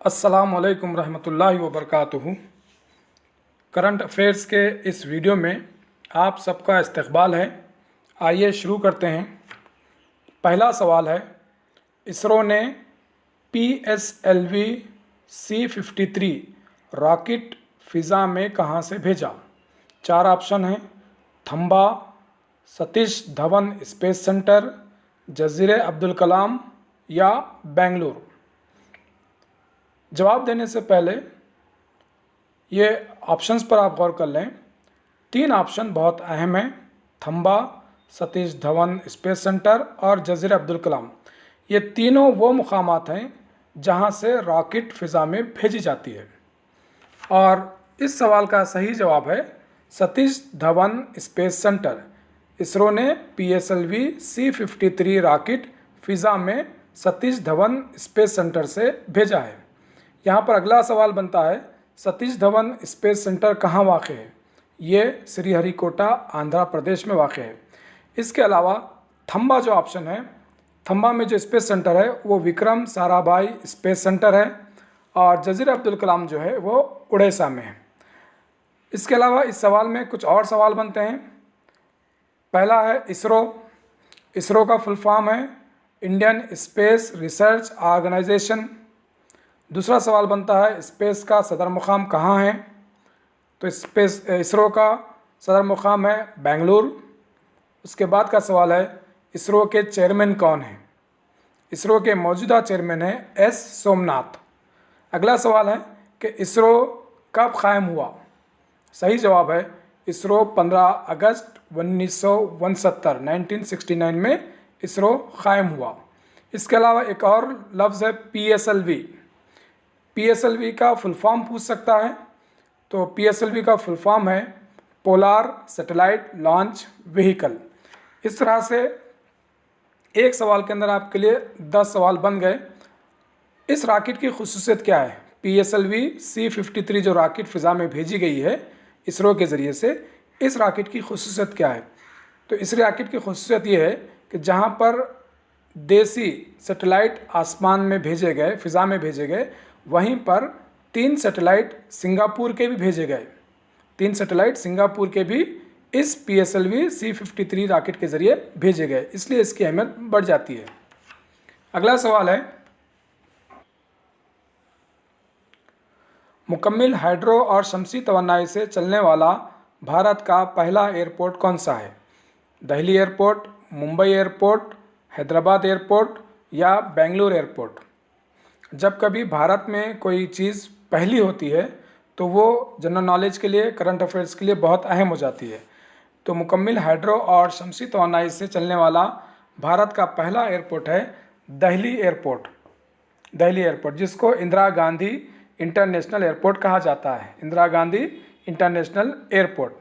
अस्सलाम वालेकुम रहमतुल्लाहि व बरकातुहू। करंट अफेयर्स के इस वीडियो में आप सबका इस्तकबाल है। आइए शुरू करते हैं। पहला सवाल है, इसरो ने PSLV C-53 रॉकेट फ़िज़ा में कहाँ से भेजा? चार ऑप्शन हैं, थम्बा, सतीश धवन स्पेस सेंटर, जज़ीरे अब्दुल कलाम या बेंगलुरु। जवाब देने से पहले ये ऑप्शंस पर आप गौर कर लें। तीन ऑप्शन बहुत अहम हैं, थम्बा, सतीश धवन स्पेस सेंटर और जज़ीरे अब्दुल कलाम। ये तीनों वो मुकामात हैं जहां से रॉकेट फ़िज़ा में भेजी जाती है। और इस सवाल का सही जवाब है सतीश धवन स्पेस सेंटर। इसरो ने PSLV C-53 रॉकेट फ़िज़ा में सतीश धवन स्पेस सेंटर से भेजा है। यहाँ पर अगला सवाल बनता है, सतीश धवन स्पेस सेंटर कहाँ वाक़ है? ये श्रीहरिकोटा आंध्र प्रदेश में वाक़ है। इसके अलावा थम्बा जो ऑप्शन है, थम्बा में जो स्पेस सेंटर है वो विक्रम साराभाई स्पेस सेंटर है और जज़ीरे अब्दुल कलाम जो है वो उड़ीसा में है। इसके अलावा इस सवाल में कुछ और सवाल बनते हैं। पहला है इसरो। इसरो का फुल फॉर्म है इंडियन स्पेस रिसर्च ऑर्गेनाइजेशन। दूसरा सवाल बनता है, स्पेस का सदर मुकाम कहाँ है? तो इसरो का सदर मुकाम है बेंगलुरु। उसके बाद का सवाल है, इसरो के चेयरमैन कौन हैं? इसरो के मौजूदा चेयरमैन हैं S सोमनाथ। अगला सवाल है कि इसरो कब कायम हुआ? सही जवाब है इसरो 15 अगस्त 1969 में इसरो कायम हुआ। इसके अलावा एक और लफ्ज़ है PSLV। PSLV का फुल फॉर्म पूछ सकता है, तो PSLV का फुल फॉर्म है पोलार सैटेलाइट लॉन्च व्हीकल। इस तरह से एक सवाल के अंदर आपके लिए 10 सवाल बन गए। इस रॉकेट की खुसूसियत क्या है? PSLV C-53 जो रॉकेट फ़िज़ा में भेजी गई है इसरो के ज़रिए से, इस रॉकेट की खुसूसियत क्या है? तो इस रॉकेट की खुसूसियत ये है कि जहाँ पर देसी सैटेलाइट आसमान में भेजे गए, फ़िज़ा में भेजे गए, वहीं पर 3 सैटेलाइट सिंगापुर के भी भेजे गए। 3 सैटेलाइट सिंगापुर के भी इस PSLV C-53 रॉकेट के ज़रिए भेजे गए, इसलिए इसकी अहमियत बढ़ जाती है। अगला सवाल है, मुकम्मिल हाइड्रो और शमसी तवन्नाई से चलने वाला भारत का पहला एयरपोर्ट कौन सा है? Delhi airport, Mumbai airport, Hyderabad airport या बेंगलुरु एयरपोर्ट? जब कभी भारत में कोई चीज़ पहली होती है तो वो जनरल नॉलेज के लिए, करंट अफेयर्स के लिए बहुत अहम हो जाती है। तो मुकम्मिल हाइड्रो और शमसी तवानाई से चलने वाला भारत का पहला एयरपोर्ट है दिल्ली एयरपोर्ट। दिल्ली एयरपोर्ट, जिसको इंदिरा गांधी इंटरनेशनल एयरपोर्ट कहा जाता है। इंदिरा गांधी इंटरनेशनल एयरपोर्ट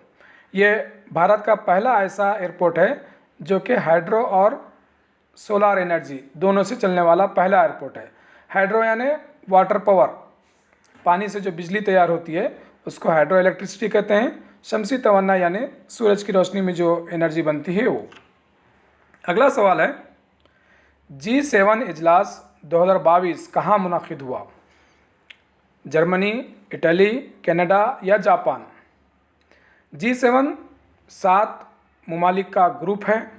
ये भारत का पहला ऐसा एयरपोर्ट है जो कि हाइड्रो और सोलार एनर्जी दोनों से चलने वाला पहला एयरपोर्ट है। हाइड्रो यानी वाटर पावर, पानी से जो बिजली तैयार होती है उसको हाइड्रो इलेक्ट्रिसिटी कहते हैं। शमसी तवन्ना यानी सूरज की रोशनी में जो एनर्जी बनती है वो। अगला सवाल है, G7 इजलास 2022 कहाँ मुनक़िद हुआ? जर्मनी, इटली, कनाडा या जापान? G7 7 ममालिक का ग्रुप है,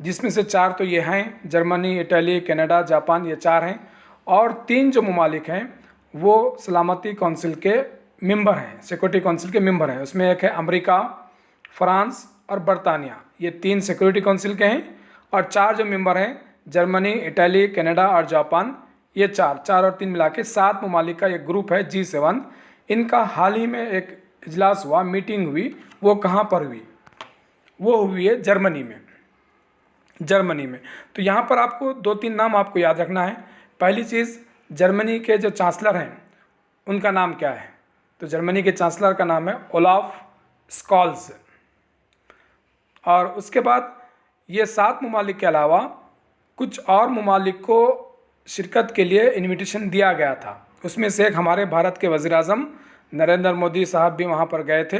जिसमें से 4 तो ये हैं, जर्मनी, इटली, कनाडा, जापान, ये 4 हैं। और 3 जो ममालिक हैं वो सलामती कौंसिल के मेंबर हैं, सिक्योरिटी काउंसिल के मेंबर हैं। उसमें एक है अमेरिका, फ्रांस और बरतानिया, ये 3 सिक्योरिटी काउंसिल के हैं। और 4 जो मेंबर हैं, जर्मनी, इटली, कनाडा और जापान, ये 4 और 3 मिला के 7 ममालिक का एक ग्रुप है G7। इनका हाल ही में एक इजलास हुआ, मीटिंग हुई। वो कहाँ पर हुई? वो हुई है जर्मनी में। जर्मनी में तो यहाँ पर आपको 2-3 नाम आपको याद रखना है। पहली चीज़, जर्मनी के जो चांसलर हैं उनका नाम क्या है? तो जर्मनी के चांसलर का नाम है ओलाफ स्कॉल्स। और उसके बाद ये 7 ममालिक के अलावा कुछ और ममालिक को शिरकत के लिए इनविटेशन दिया गया था। उसमें से एक हमारे भारत के वज़ीर-ए-आज़म नरेंद्र मोदी साहब भी वहाँ पर गए थे।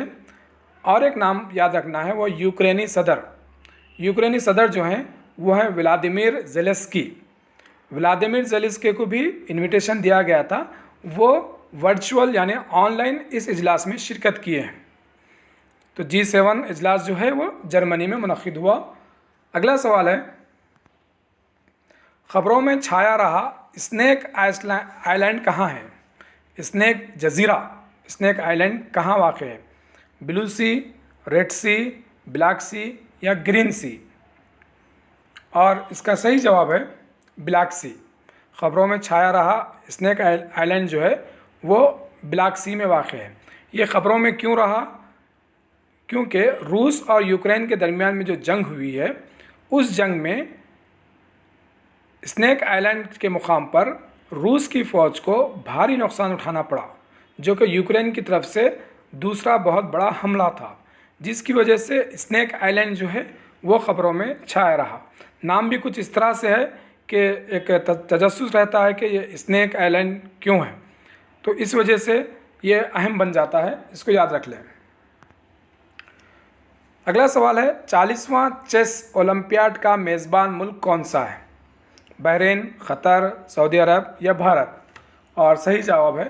और एक नाम याद रखना है, वो यूक्रेनी सदर। यूक्रेनी सदर जो हैं वो हैं व्लादिमीर ज़ेलेंस्की। व्लादिमीर ज़ेलेंस्की को भी इनविटेशन दिया गया था, वो वर्चुअल यानी ऑनलाइन इस इजलास में शिरकत किए हैं। तो G7 इजलास जो है वो जर्मनी में मुनक़िद हुआ। अगला सवाल है, ख़बरों में छाया रहा स्नेक आइलैंड कहाँ है? स्नेक जज़ीरा, स्नेक आइलैंड कहाँ वाक़ है? ब्लू सी, रेड सी, ब्लैक सी या ग्रीन सी? और इसका सही जवाब है ब्लैक सी। ख़बरों में छाया रहा स्नेक आइलैंड जो है वो ब्लैक सी में वाक़ है। ये ख़बरों में क्यों रहा? क्योंकि रूस और यूक्रेन के दरमियान में जो जंग हुई है, उस जंग में स्नेक आइलैंड के मुकाम पर रूस की फ़ौज को भारी नुकसान उठाना पड़ा, जो कि यूक्रेन की तरफ से दूसरा बहुत बड़ा हमला था, जिसकी वजह से स्नेक आइलैंड जो है वो ख़बरों में छाया रहा। नाम भी कुछ इस तरह से है कि एक तजस्सुस रहता है कि ये स्नेक आइलैंड क्यों है, तो इस वजह से ये अहम बन जाता है, इसको याद रख लें। अगला सवाल है, 40वां चेस ओलंपियाड का मेज़बान मुल्क कौन सा है? बहरीन, क़तर, सऊदी अरब या भारत? और सही जवाब है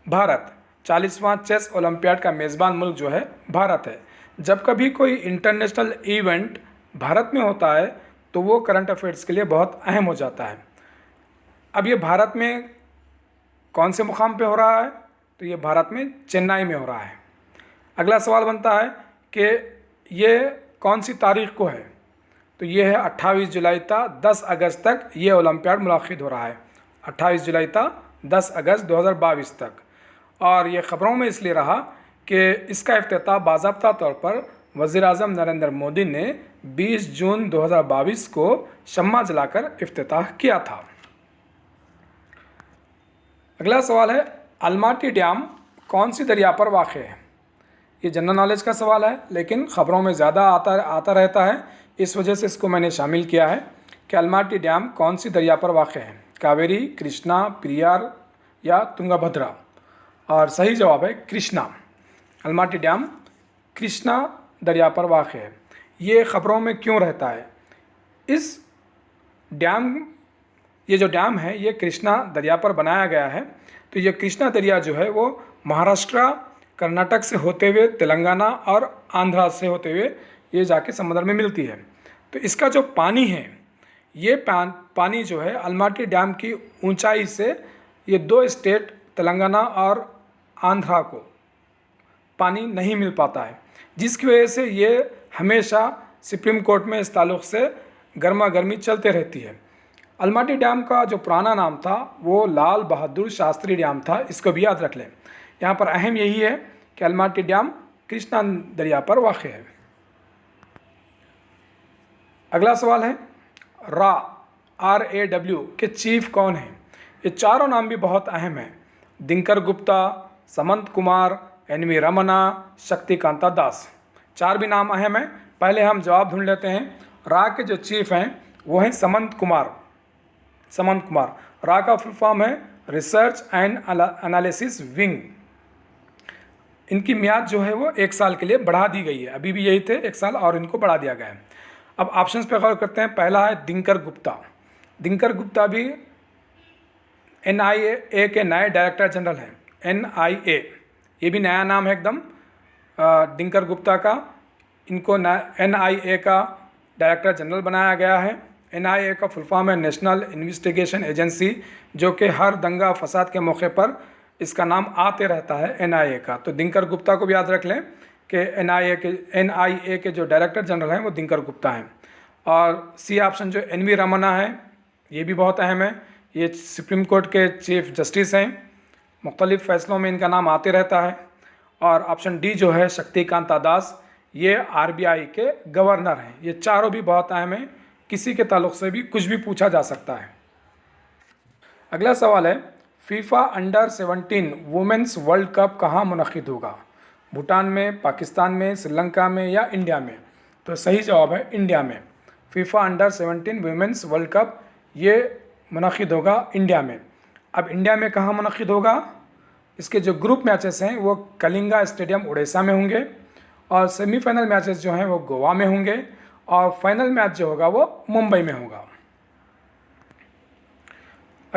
भारत। 40वां चेस ओलंपियाड का मेज़बान मुल्क जो है भारत है। जब कभी कोई इंटरनेशनल इवेंट भारत में होता है तो वो करंट अफेयर्स के लिए बहुत अहम हो जाता है। अब ये भारत में कौन से मुकाम पे हो रहा है? तो ये भारत में चेन्नई में हो रहा है। अगला सवाल बनता है कि ये कौन सी तारीख को है? तो ये है 28 जुलाई था 10 अगस्त तक ये ओलंपियाड मुनक़िद हो रहा है। 28 जुलाई था 10 अगस्त 2022 तक। और ये ख़बरों में इसलिए रहा कि इसका इफ्तिताह बाज़ाब्ता तौर पर वज़ीर-ए-आज़म नरेंद्र मोदी ने 20 जून 2022 को शम्मा जलाकर इफ्तिताह किया था। अगला सवाल है, अलमाटी डैम कौन सी दरिया पर वाक़ है? ये जनरल नॉलेज का सवाल है, लेकिन ख़बरों में ज़्यादा आता रहता है, इस वजह से इसको मैंने शामिल किया है कि अलमाटी डैम कौन सी दरिया पर वाक़ है? कावेरी, कृष्णा, पेरियार या तुंगभद्रा? और सही जवाब है कृष्णा। अलमाटी डैम कृष्णा दरिया पर वाक़ है। ये ख़बरों में क्यों रहता है? इस डैम ये जो डैम है ये कृष्णा दरिया पर बनाया गया है। तो ये कृष्णा दरिया जो है वो महाराष्ट्र, कर्नाटक से होते हुए तेलंगाना और आंध्रा से होते हुए ये जाके समुद्र में मिलती है। तो इसका जो पानी है, ये पानी जो है अलमाटी डैम की ऊंचाई से ये दो स्टेट तेलंगाना और आंध्रा को पानी नहीं मिल पाता है, जिसकी वजह से ये हमेशा सुप्रीम कोर्ट में इस ताल्लुक़ से गर्मा गर्मी चलते रहती है। अलमाटी डैम का जो पुराना नाम था वो लाल बहादुर शास्त्री डैम था, इसको भी याद रख लें। यहाँ पर अहम यही है कि अलमाटी डैम कृष्णा दरिया पर वाक़ है। अगला सवाल है, RAW के चीफ कौन हैं? ये चारों नाम भी बहुत अहम हैं। दिनकर गुप्ता, समंत कुमार, NV रमना, शक्तिकांता दास। चार भी नाम अहम हैं। पहले हम जवाब ढूंढ लेते हैं। रा के जो चीफ हैं वो हैं समंत कुमार। समंत कुमार, रा का फुल फॉर्म है रिसर्च एंड एनालिसिस विंग। इनकी मियाद जो है वो 1 साल के लिए बढ़ा दी गई है। अभी भी यही थे 1 साल और इनको बढ़ा दिया गया है। अब ऑप्शंस पे गौर करते हैं। पहला है दिनकर गुप्ता। दिनकर गुप्ता भी NIA के नए डायरेक्टर जनरल हैं। NIA ये भी नया नाम है एकदम दिनकर गुप्ता का। इनको NIA का डायरेक्टर जनरल बनाया गया है। NIA का फुल फॉर्म है नेशनल इन्वेस्टिगेशन एजेंसी, जो कि हर दंगा फसाद के मौके पर इसका नाम आते रहता है NIA का। तो दिनकर गुप्ता को भी याद रख लें कि NIA के जो डायरेक्टर जनरल हैं वो दिनकर गुप्ता हैं। और सी ऑप्शन जो NV रमना है ये भी बहुत अहम है। ये सुप्रीम कोर्ट के चीफ जस्टिस हैं, मुख्तलिफ़ फ़ैसलों में इनका नाम आते रहता है। और ऑप्शन डी जो है शक्तिकांता दास, ये RBI के गवर्नर हैं। ये चारों भी बहुत अहम हैं, किसी के ताल्लुक़ से भी कुछ भी पूछा जा सकता है। अगला सवाल है, FIFA under 17 women's world cup कहाँ मुनक़िद होगा? भूटान में, पाकिस्तान में, श्रीलंका में या इंडिया में? तो सही जवाब है इंडिया में। FIFA under 17 women's world cup ये मुनक़िद होगा इंडिया में। अब इंडिया में कहाँ मुनक़िद होगा? इसके जो ग्रुप मैचेस हैं वो कलिंगा स्टेडियम उड़ीसा में होंगे, और सेमीफाइनल मैचेस जो हैं वो गोवा में होंगे, और फाइनल मैच जो होगा वो मुंबई में होगा।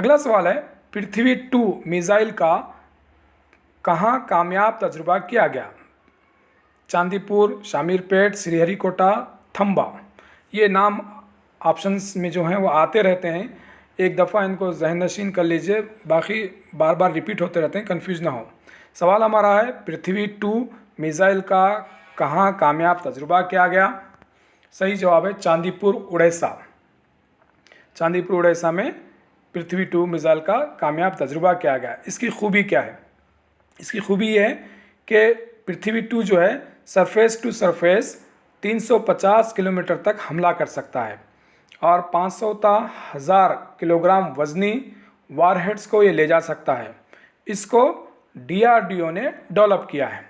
अगला सवाल है, पृथ्वी 2 मिसाइल का कहाँ कामयाब तजुर्बा किया गया? चांदीपुर, शामीरपेट, श्रीहरिकोटा, थम्बा। ये नाम ऑप्शंस में जो हैं वो आते रहते हैं, एक दफ़ा इनको जहन नशीन कर लीजिए, बाकी बार बार रिपीट होते रहते हैं, कंफ्यूज ना हो। सवाल हमारा है, पृथ्वी 2 मिसाइल का कहाँ कामयाब तजुर्बा किया गया? सही जवाब है चांदीपुर, उड़ीसा। चांदीपुर, उड़ीसा में पृथ्वी 2 मिसाइल का कामयाब तजुर्बा किया गया। इसकी खूबी क्या है? इसकी खूबी ये है कि पृथ्वी 2 जो है सरफेस टू सरफेस 350 किलोमीटर तक हमला कर सकता है और 500,000 किलोग्राम वजनी वारहेड्स को ये ले जा सकता है। इसको DRDO ने डेवलप किया है।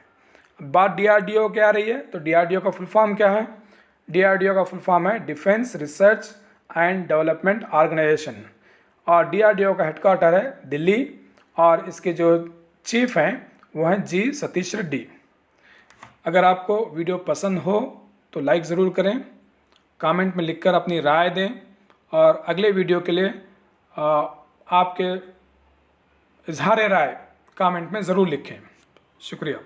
बात DRDO क्या आ रही है, तो DRDO का फुल फॉर्म क्या है? DRDO का फुल फॉर्म है defence research and development organisation, और DRDO का हेडक्वार्टर है दिल्ली, और इसके जो चीफ हैं वो हैं G सतीश रेड्डी। अगर आपको वीडियो पसंद हो तो लाइक ज़रूर करें, कमेंट में लिखकर अपनी राय दें, और अगले वीडियो के लिए आपके इजहार राय कमेंट में ज़रूर लिखें। शुक्रिया।